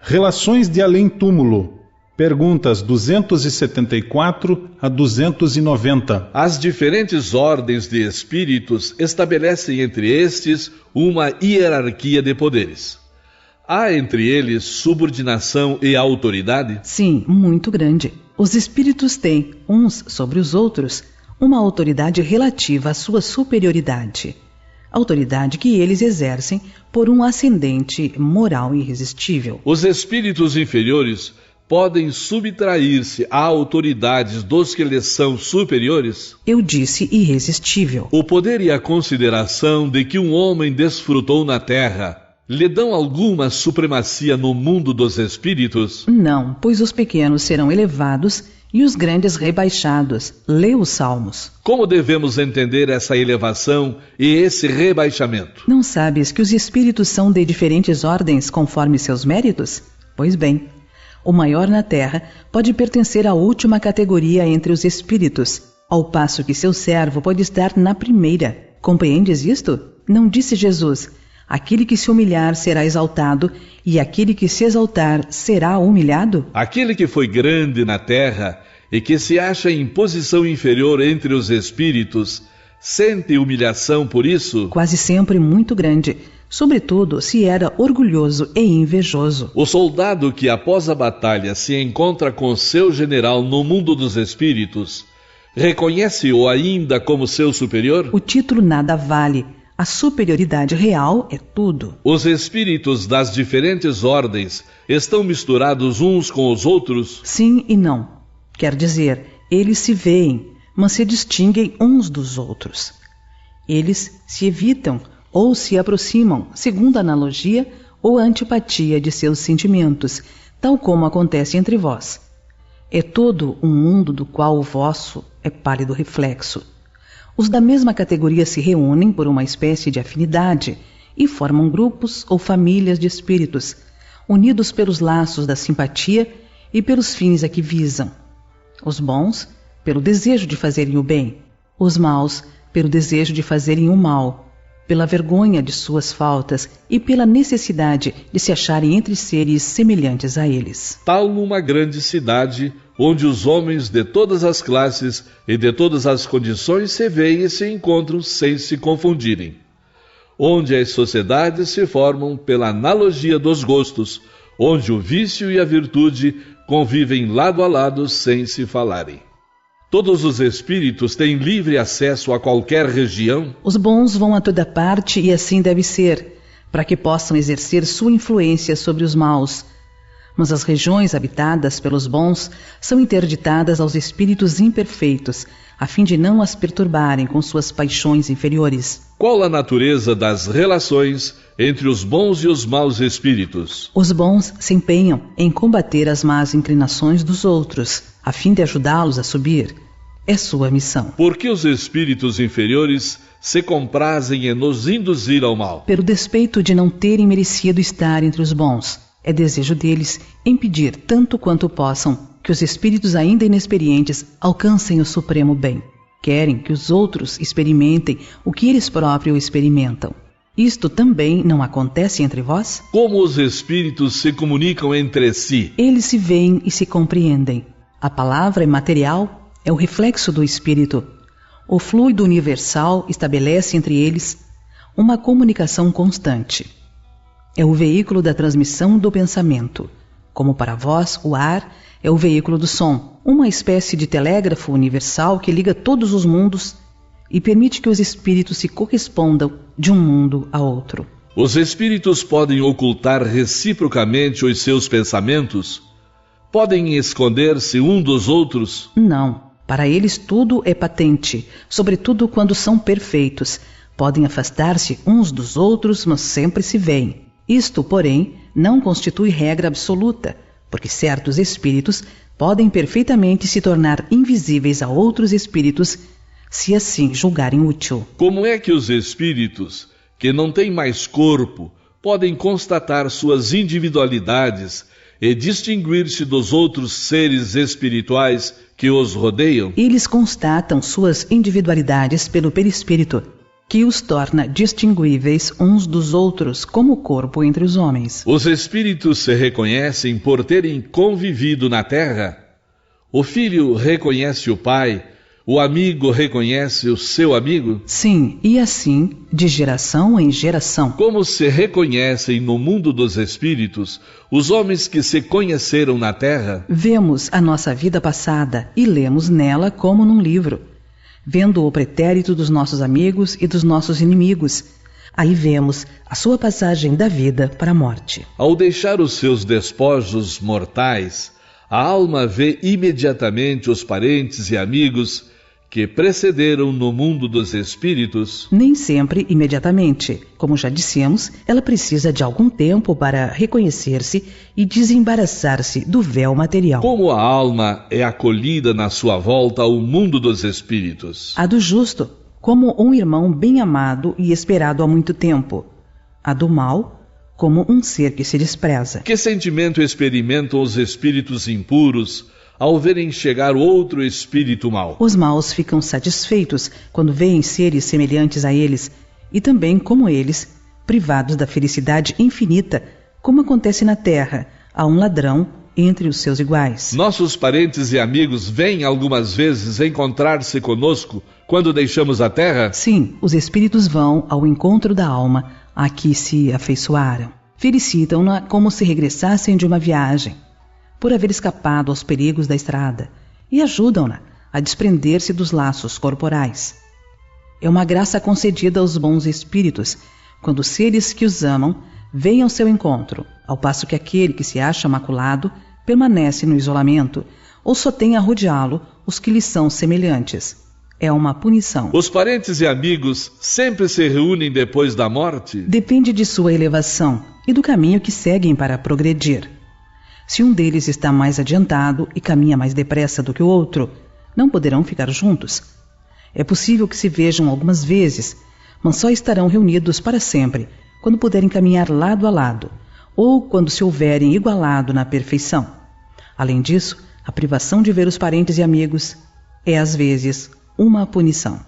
Relações de além-túmulo. Perguntas 274 a 290. As diferentes ordens de espíritos estabelecem entre estes uma hierarquia de poderes. Há entre eles subordinação e autoridade? Sim, muito grande. Os espíritos têm, uns sobre os outros, uma autoridade relativa à sua superioridade. Autoridade que eles exercem por um ascendente moral irresistível. Os espíritos inferiores podem subtrair-se a autoridades dos que lhes são superiores? Eu disse irresistível. O poder e a consideração de que um homem desfrutou na terra lhe dão alguma supremacia no mundo dos espíritos? Não, pois os pequenos serão elevados e os grandes rebaixados. Lê os Salmos. Como devemos entender essa elevação e esse rebaixamento? Não sabes que os espíritos são de diferentes ordens conforme seus méritos? Pois bem, o maior na terra pode pertencer à última categoria entre os espíritos, ao passo que seu servo pode estar na primeira. Compreendes isto? Não disse Jesus: aquele que se humilhar será exaltado, e aquele que se exaltar será humilhado? Aquele que foi grande na terra e que se acha em posição inferior entre os espíritos, sente humilhação por isso? Quase sempre muito grande, sobretudo se era orgulhoso e invejoso. O soldado que após a batalha se encontra com seu general no mundo dos espíritos, reconhece-o ainda como seu superior? O título nada vale. A superioridade real é tudo. Os espíritos das diferentes ordens estão misturados uns com os outros? Sim e não. Quer dizer, eles se veem, mas se distinguem uns dos outros. Eles se evitam ou se aproximam, segundo a analogia ou a antipatia de seus sentimentos, tal como acontece entre vós. É todo um mundo do qual o vosso é pálido reflexo. Os da mesma categoria se reúnem por uma espécie de afinidade e formam grupos ou famílias de espíritos, unidos pelos laços da simpatia e pelos fins a que visam. Os bons, pelo desejo de fazerem o bem; os maus, pelo desejo de fazerem o mal, pela vergonha de suas faltas e pela necessidade de se acharem entre seres semelhantes a eles. Tal numa grande cidade, onde os homens de todas as classes e de todas as condições se veem e se encontram sem se confundirem. Onde as sociedades se formam pela analogia dos gostos, onde o vício e a virtude convivem lado a lado sem se falarem. Todos os espíritos têm livre acesso a qualquer região? Os bons vão a toda parte e assim deve ser, para que possam exercer sua influência sobre os maus. Mas as regiões habitadas pelos bons são interditadas aos espíritos imperfeitos, a fim de não as perturbarem com suas paixões inferiores. Qual a natureza das relações entre os bons e os maus espíritos? Os bons se empenham em combater as más inclinações dos outros, a fim de ajudá-los a subir. É sua missão. Por que os espíritos inferiores se comprazem em nos induzir ao mal? Pelo despeito de não terem merecido estar entre os bons. É desejo deles impedir, tanto quanto possam, que os espíritos ainda inexperientes alcancem o supremo bem. Querem que os outros experimentem o que eles próprios experimentam. Isto também não acontece entre vós? Como os espíritos se comunicam entre si? Eles se veem e se compreendem. A palavra é material, é o reflexo do espírito. O fluido universal estabelece entre eles uma comunicação constante. É o veículo da transmissão do pensamento. Como para vós, o ar é o veículo do som, uma espécie de telégrafo universal que liga todos os mundos e permite que os espíritos se correspondam de um mundo a outro. Os espíritos podem ocultar reciprocamente os seus pensamentos? Podem esconder-se um dos outros? Não. Para eles tudo é patente, sobretudo quando são perfeitos. Podem afastar-se uns dos outros, mas sempre se veem. Isto, porém, não constitui regra absoluta, porque certos espíritos podem perfeitamente se tornar invisíveis a outros espíritos, se assim julgarem útil. Como é que os espíritos, que não têm mais corpo, podem constatar suas individualidades e distinguir-se dos outros seres espirituais que os rodeiam? Eles constatam suas individualidades pelo perispírito. que os torna distinguíveis uns dos outros como o corpo entre os homens. Os espíritos se reconhecem por terem convivido na terra. O filho reconhece o pai, o amigo reconhece o seu amigo. Sim, e assim, de geração em geração. Como se reconhecem no mundo dos espíritos os homens que se conheceram na terra? Vemos a nossa vida passada e lemos nela como num livro, vendo o pretérito dos nossos amigos e dos nossos inimigos. Aí vemos a sua passagem da vida para a morte. Ao deixar os seus despojos mortais, a alma vê imediatamente os parentes e amigos que precederam no mundo dos espíritos. Nem sempre imediatamente. Como já dissemos, ela precisa de algum tempo para reconhecer-se e desembaraçar-se do véu material. Como a alma é acolhida na sua volta ao mundo dos espíritos? A do justo, como um irmão bem amado e esperado há muito tempo. A do mal, como um ser que se despreza. Que sentimento experimentam os espíritos impuros ao verem chegar outro espírito mau? Os maus ficam satisfeitos quando veem seres semelhantes a eles e também, como eles, privados da felicidade infinita, como acontece na terra a um ladrão entre os seus iguais. Nossos parentes e amigos vêm algumas vezes encontrar-se conosco quando deixamos a terra? Sim, os espíritos vão ao encontro da alma a que se afeiçoaram. Felicitam-na como se regressassem de uma viagem, por haver escapado aos perigos da estrada, e ajudam-na a desprender-se dos laços corporais. É uma graça concedida aos bons espíritos, quando os seres que os amam vêm ao seu encontro, ao passo que aquele que se acha maculado permanece no isolamento, ou só tem a rodeá-lo os que lhe são semelhantes. É uma punição. Os parentes e amigos sempre se reúnem depois da morte? Depende de sua elevação e do caminho que seguem para progredir. Se um deles está mais adiantado e caminha mais depressa do que o outro, não poderão ficar juntos. É possível que se vejam algumas vezes, mas só estarão reunidos para sempre, quando puderem caminhar lado a lado, ou quando se houverem igualado na perfeição. Além disso, a privação de ver os parentes e amigos é às vezes uma punição.